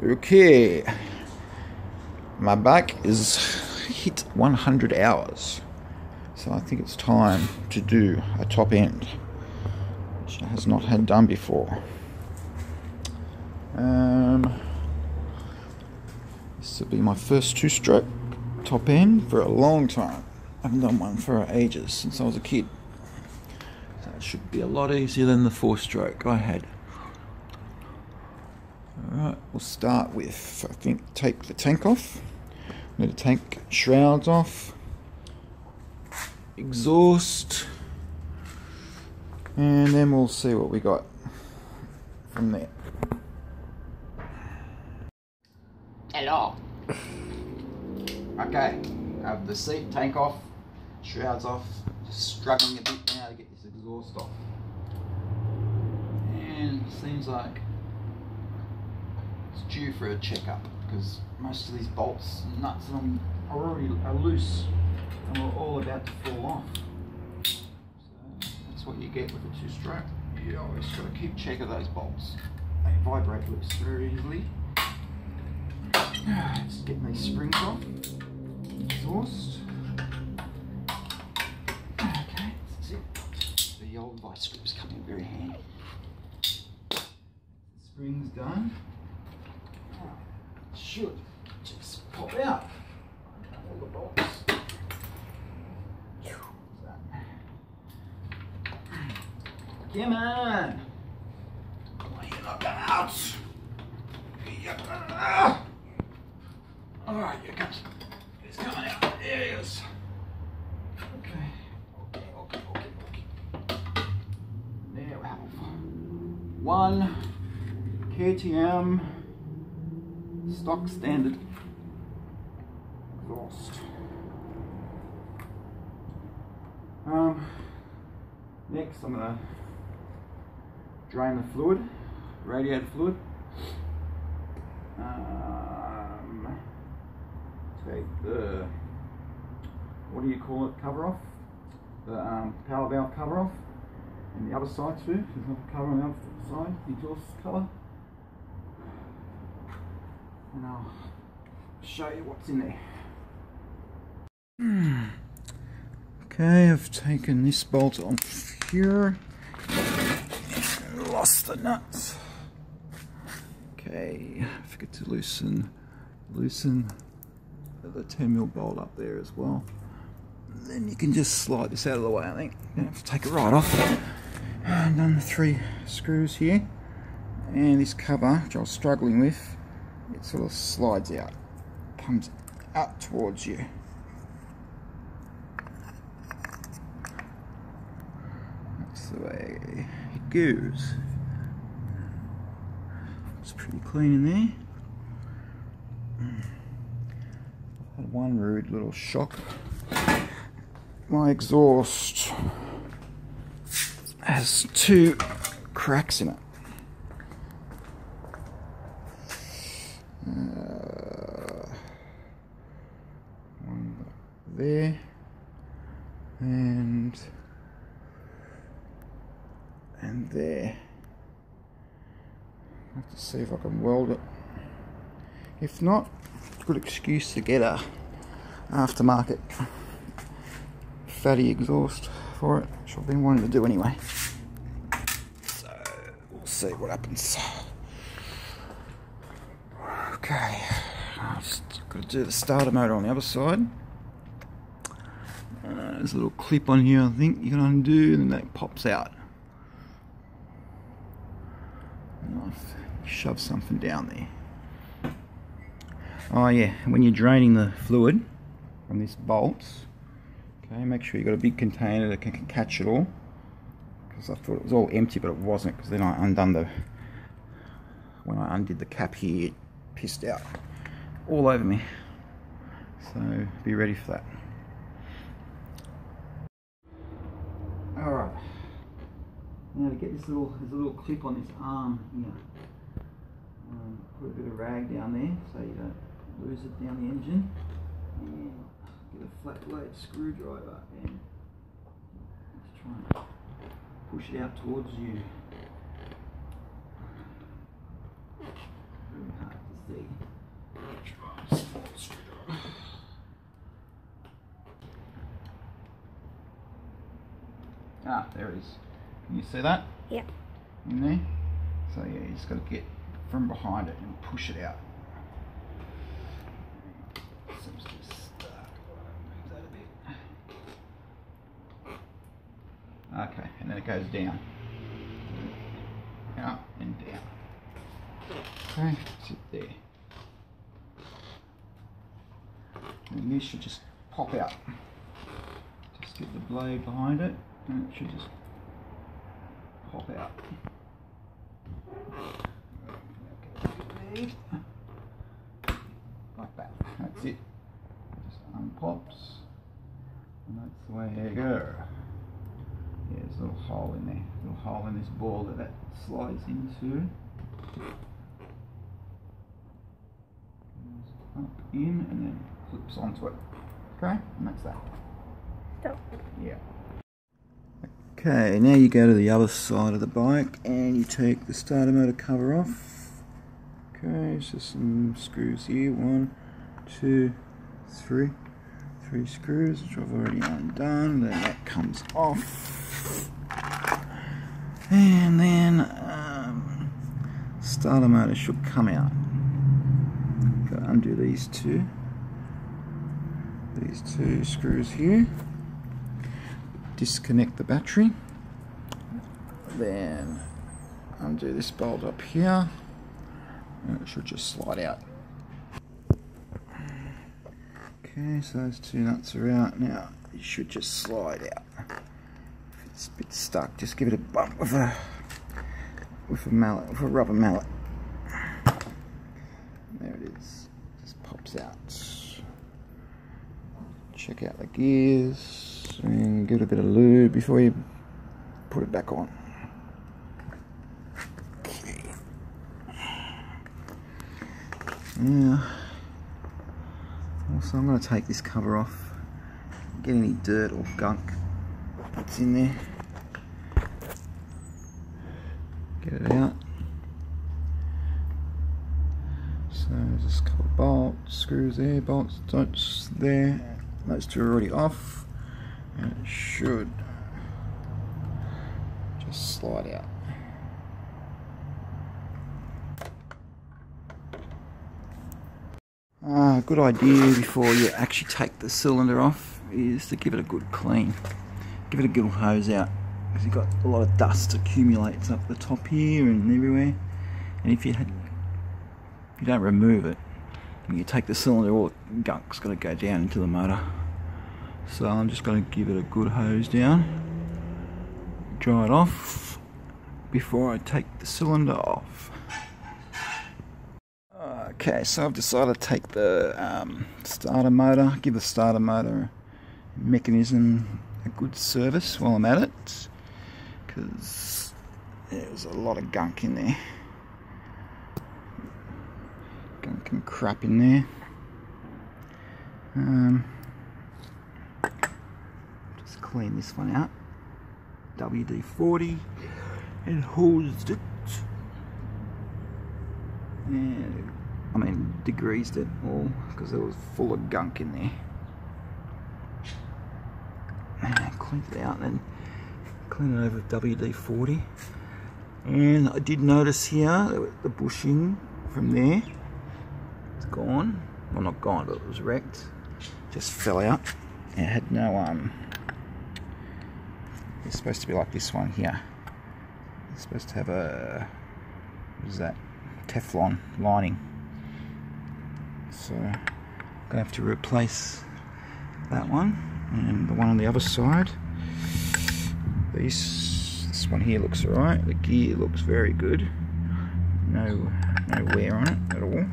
Okay, my bike is hit 100 hours, so I think it's time to do a top end, which it has not had done before. This will be my first two-stroke top end for a long time. I haven't done one for ages, since I was a kid. So it should be a lot easier than the four-stroke I had. Alright, we'll start with, I think, take the tank off. Need the tank shrouds off. Exhaust. And then we'll see what we got from there. Hello. Okay, I have the seat, tank off, shrouds off. Just struggling a bit now to get this exhaust off. And it seems like it's due for a checkup because most of these bolts and nuts are already loose and we're all about to fall off. So that's what you get with a two-stroke. You always got to keep check of those bolts. They vibrate loose very easily. Just getting these springs off. Exhaust. Okay, that's it. The old vice grips come in very handy. Springs done. Should just pop out all the bolts. Come on! Why you not come out? Alright, here it comes. It's coming out. There it is. Okay. There we have one KTM stock standard exhaust. Next I'm going to drain the fluid, radiator fluid. Take the, what do you call it, cover off? The power valve cover off. And the other side too, there's another cover on the other side, the exhaust cover. And I'll show you what's in there. Okay, I've taken this bolt off here. Lost the nuts. Okay, forget to loosen the 10mm bolt up there as well. And then you can just slide this out of the way, I think. You don't have to take it right off. And done the 3 screws here. And this cover, which I was struggling with, it sort of slides out, comes out towards you. That's the way it goes. It's pretty clean in there. Had one rude little shock. My exhaust has 2 cracks in it. One there and there. I have to see if I can weld it. If not, good excuse to get a aftermarket fatty exhaust for it, which I've been wanting to do anyway. So we'll see what happens. Okay, I've just got to do the starter motor on the other side. There's a little clip on here, I think you can undo, and then that pops out. And I've shoved something down there. Oh yeah, when you're draining the fluid from this bolt, okay, make sure you've got a big container that can catch it all. Because I thought it was all empty, but it wasn't, because then when I undid the cap here, it pissed out all over me. So be ready for that. Alright, now to get this there's a little clip on this arm here. Put a bit of rag down there so you don't lose it down the engine. And get a flat blade screwdriver and just try and push it out towards you. Very hard to see. Ah, there it is. Can you see that? Yep. In there? So yeah, you just got to get from behind it and push it out. So just move that a bit. Okay, and then it goes down. Out and down. Okay, sit there. And this should just pop out. Just get the blade behind it, and it should just pop out. Like that. That's it. Just unpops, and that's the way you go. Yeah, there's a little hole in there. A little hole in this ball that slides into. Up in and then clips onto it. Okay, and that's that. Stop. Yeah. Okay, now you go to the other side of the bike and you take the starter motor cover off. Okay, so some screws here. 1, 2, 3. 3 screws, which I've already undone. Then that comes off. And then starter motor should come out. Got to undo these two screws here. Disconnect the battery. Then undo this bolt up here, and it should just slide out. Okay, so those 2 nuts are out now. It should just slide out. If it's a bit stuck, just give it a bump with a mallet, with a rubber mallet. There it is. Just pops out. Check out the gears and give it a bit of lube before you put it back on. Okay. Now, also I'm going to take this cover off, get any dirt or gunk that's in there, get it out. So just a couple of bolts, screws there, bolts, bolts there. Those 2 are already off, and it should just slide out. A good idea before you actually take the cylinder off is to give it a good clean. Give it a good hose out, because you've got a lot of dust accumulates up the top here and everywhere. And if you don't remove it, when you take the cylinder, all the gunk's got to go down into the motor. So I'm just going to give it a good hose down, dry it off before I take the cylinder off. Okay, so I've decided to take the starter motor, give the starter motor mechanism a good service while I'm at it, because there's a lot of gunk in there. Gunk and crap in there. Just clean this one out. WD-40 and hosed it. And degreased it all because it was full of gunk in there. And cleaned it out and then clean it over with WD-40. And I did notice here the bushing from there, it's gone. Well, not gone, but it was wrecked. Just fell out. It had no it's supposed to be like this one here. It's supposed to have a, what is that, Teflon lining. So I'm gonna have to replace that one, and the one on the other side. This one here looks alright. The gear looks very good. No wear on it at all.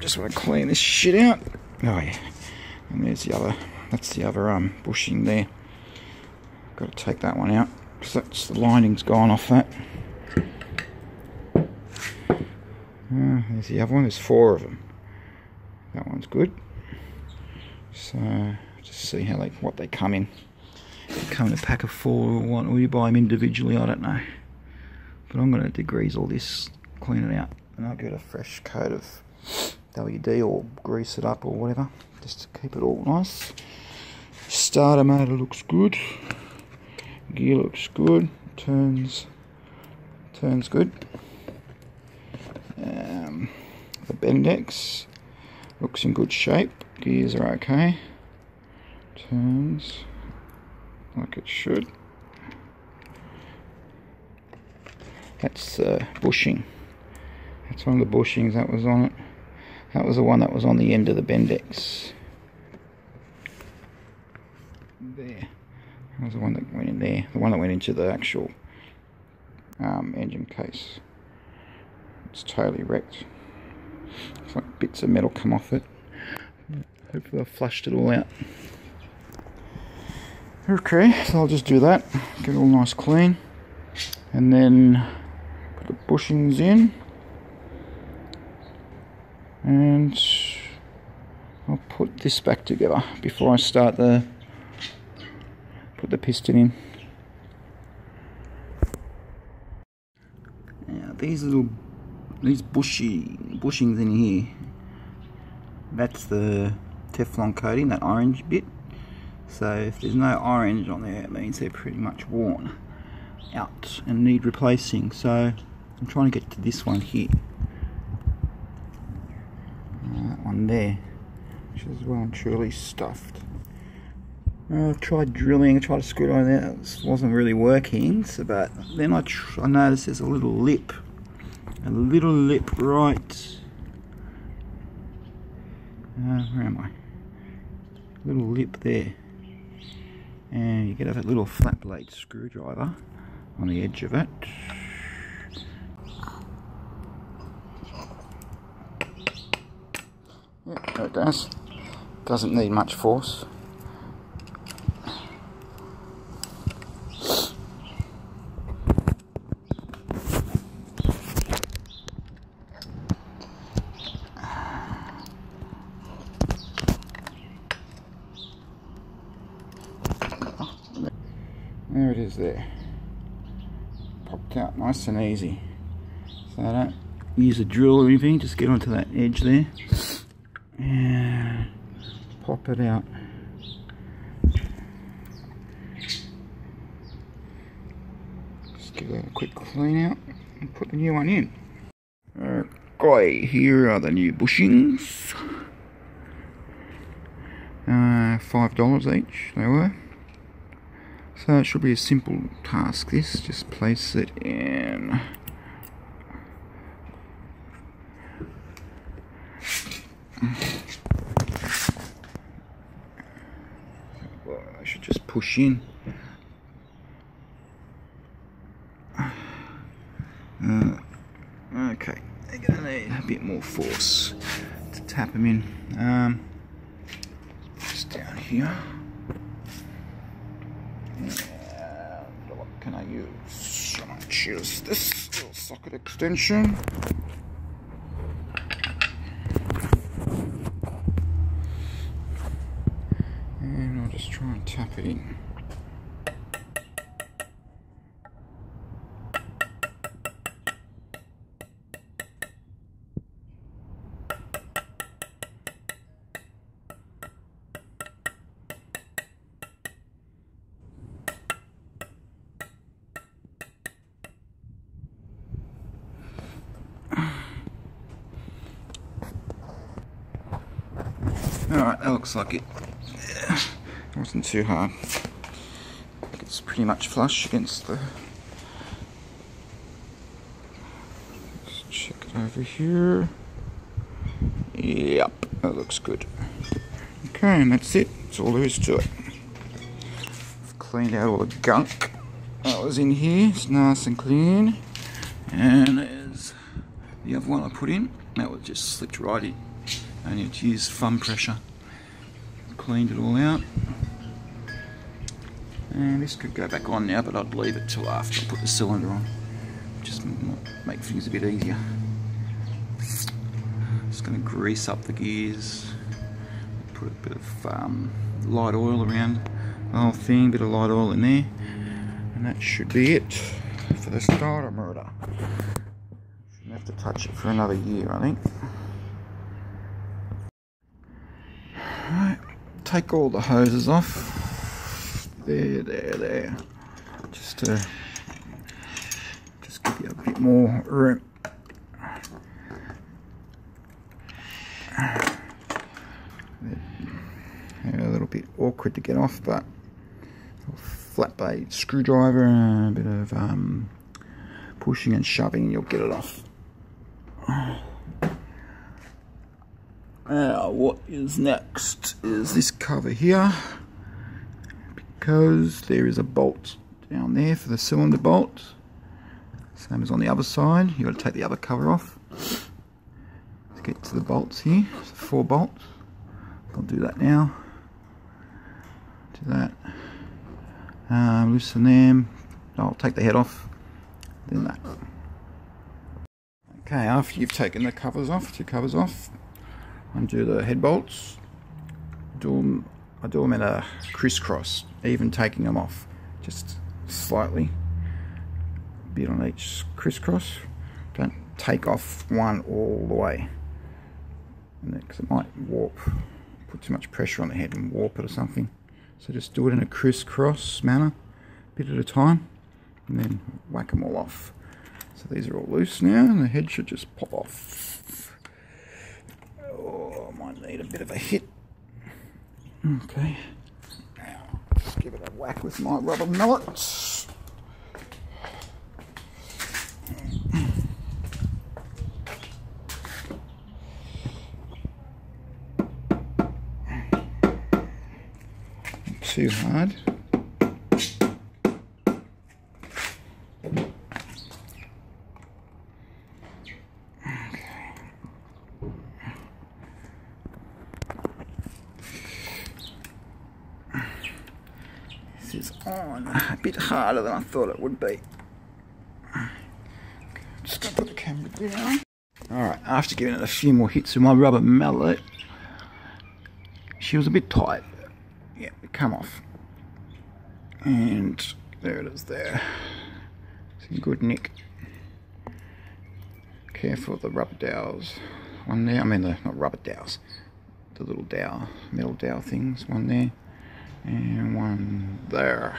Just want to clean this shit out. Oh yeah, and there's the other. That's the other bushing there. Got to take that one out because that's the lining's gone off that. There's the other one. There's 4 of them. That one's good. So just see how what they come in. They come in a pack of 4 or what, or you buy them individually. I don't know. But I'm going to degrease all this, clean it out, and I'll give it a fresh coat of WD or grease it up or whatever, just to keep it all nice. Starter motor looks good. Gear looks good. Turns good. The Bendix looks in good shape. Gears are okay. Turns like it should. That's the bushing. That's one of the bushings that was on it. That was the one that was on the end of the Bendix. There. That was the one that went in there. The one that went into the actual engine case. It's totally wrecked. It's like bits of metal come off it. Hopefully I flushed it all out. Okay, so I'll just do that. Get it all nice clean. And then put the bushings in. And I'll put this back together before I start put the piston in. Now these bushings in here, that's the Teflon coating, that orange bit. So if there's no orange on there, it means they're pretty much worn out and need replacing. So I'm trying to get to this one here. That one there, which is well and truly stuffed. I tried drilling, I tried to screw it on there, it wasn't really working, so, but then I noticed there's a little lip right, where am I? Little lip there, and you get a little flat blade screwdriver on the edge of it. Yeah, there it does. Doesn't need much force. There it is there. Popped out nice and easy. So I don't use a drill or anything, just get onto that edge there and pop it out. Just give that a quick clean out and put the new one in. Okay, here are the new bushings. $5 each they were. So it should be a simple task, this. Just place it in. Well, I should just push in. Okay, they're going to need a bit more force to tap them in. Just down here. What can I use? I might choose this little socket extension. And I'll just try and tap it in. Alright, that looks like it. Yeah, it wasn't too hard. It's pretty much flush against the... Let's check it over here. Yep, that looks good. Okay, and that's it. That's all there is to it. I've cleaned out all the gunk that was in here. It's nice and clean. And there's the other one I put in. That was just slipped right in. I need to use thumb pressure. Cleaned it all out. And this could go back on now, but I'd leave it till after I put the cylinder on. Just make things a bit easier. Just going to grease up the gears. Put a bit of light oil around the whole thing, bit of light oil in there. And that should be it for the starter motor. Shouldn't have to touch it for another year, I think. Right, take all the hoses off. There. Just to give you a bit more room. A little bit awkward to get off, but a flat blade screwdriver and a bit of pushing and shoving and you'll get it off. Now what is next is this cover here, because there is a bolt down there for the cylinder bolt, same as on the other side. You've got to take the other cover off to get to the bolts here. So 4 bolts. I'll do that now. Do that. Loosen them. I'll take the head off. Then that. Okay, after you've taken the covers off, 2 covers off, undo the head bolts. I do them in a crisscross, even taking them off, just slightly, a bit on each crisscross. Don't take off one all the way, because it might warp, put too much pressure on the head and warp it or something. So just do it in a crisscross manner, a bit at a time, and then whack them all off. So these are all loose now, and the head should just pop off. Oh, might need a bit of a hit. Okay, now just give it a whack with my rubber mallet. Not too hard. Is on a bit harder than I thought it would be. Just gonna put the camera down. Alright, after giving it a few more hits with my rubber mallet, she was a bit tight. Yeah, it come off. And there it is there. It's in good nick. Careful of the rubber dowels. One there, I mean not rubber dowels. The little dowel, metal dowel things, one there. And one there.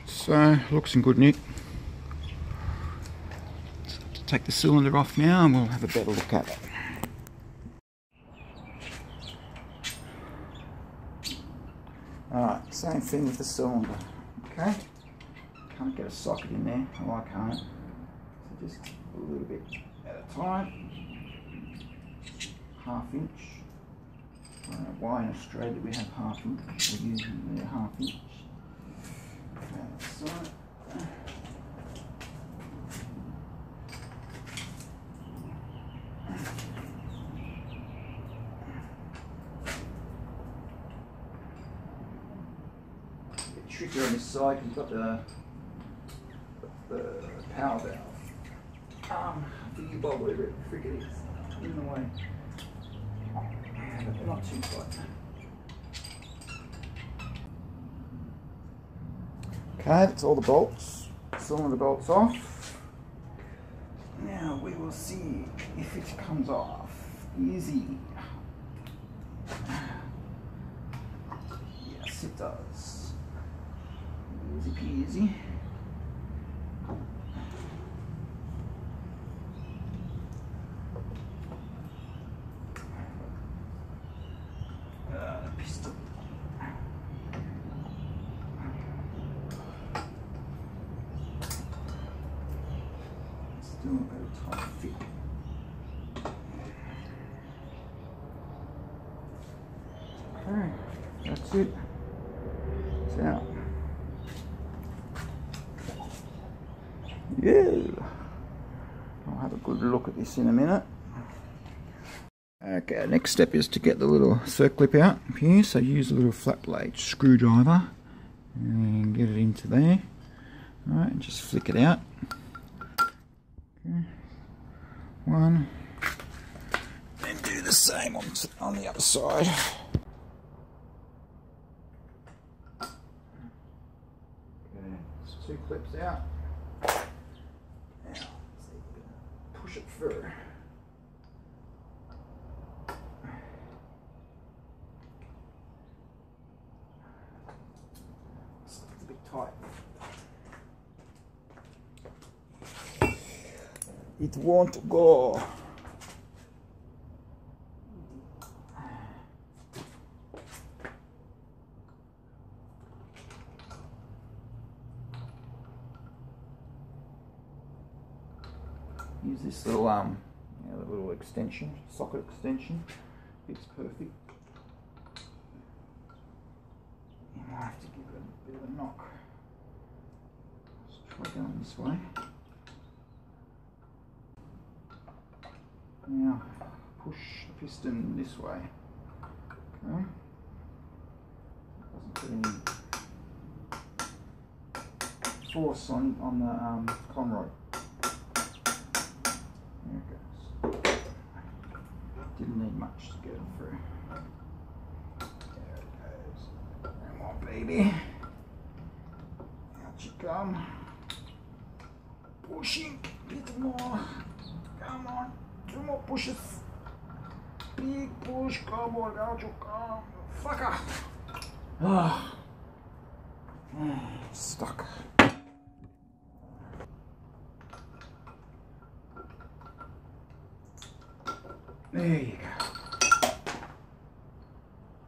So, looks in good nick. So to take the cylinder off now and we'll have a better look at it. Alright, same thing with the cylinder. Okay? Can't get a socket in there. Oh, I can't. So just a little bit at a time. 1/2 inch. I don't know why in Australia we have 1/2 inch. We're using the 1/2 inch. So, a bit trickier on this side because you've got the power valve. Thingy bob, whatever it friggin' is, in the way. But not too tight. Okay, that's all the bolts. Cylinder bolts off. Now we will see if it comes off. Easy. Yes, it does. Easy peasy. Piston. Still a very tight fit. Okay, that's it. It's out. Yeah. I'll have a good look at this in a minute. Okay, next step is to get the little circlip out here, so use a little flat blade screwdriver and get it into there. Alright, and just flick it out. Okay. One, and do the same on the other side. Okay, there's 2 clips out. Now, see if we can push it through. tight. It won't go. Use this little the little extension, socket extension. Fits perfect. You might have to give it a bit of a knock. Let's try going this way. Now push the piston this way. Okay. Doesn't put any force on the con rod. There it goes. Didn't need much to get it through. There it goes. Come on, baby. Out you come. Pushing a bit more. Come on. 2 more pushes. Big push. Come on, out you come. Fucker. Ah. Stuck. There you go.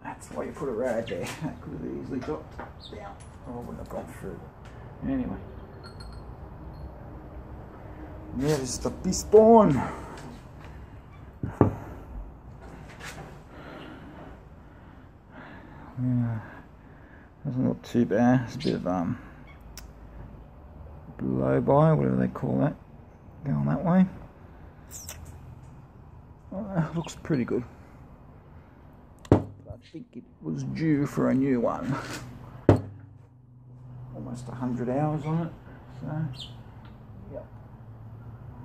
That's why you put a rag there. That could have easily dropped down. Or I wouldn't have gone through. Anyway. There's the piston. Yeah, doesn't look too bad. It's a bit of blow by, whatever they call that. Going that way. Looks pretty good. I think it was due for a new one. Almost 100 hours on it. So, yep.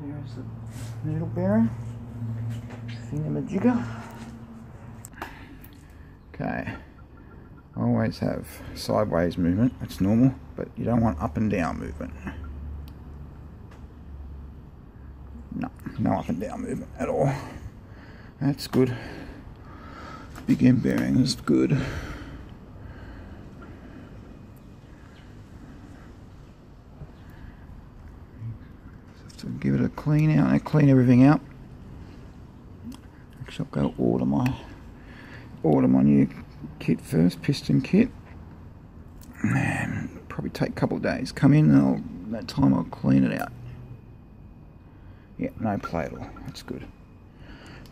There's the needle bearing. Thingamajigger. Okay. I always have sideways movement. That's normal, but you don't want up and down movement. No up and down movement at all. That's good. Big end bearing is good. Just have to give it a clean out. I clean everything out. Actually, I'll go order my new kit first, piston kit. And probably take a couple of days. Come in and that time I'll clean it out. Yeah, no play at all. That's good.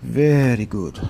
Very good.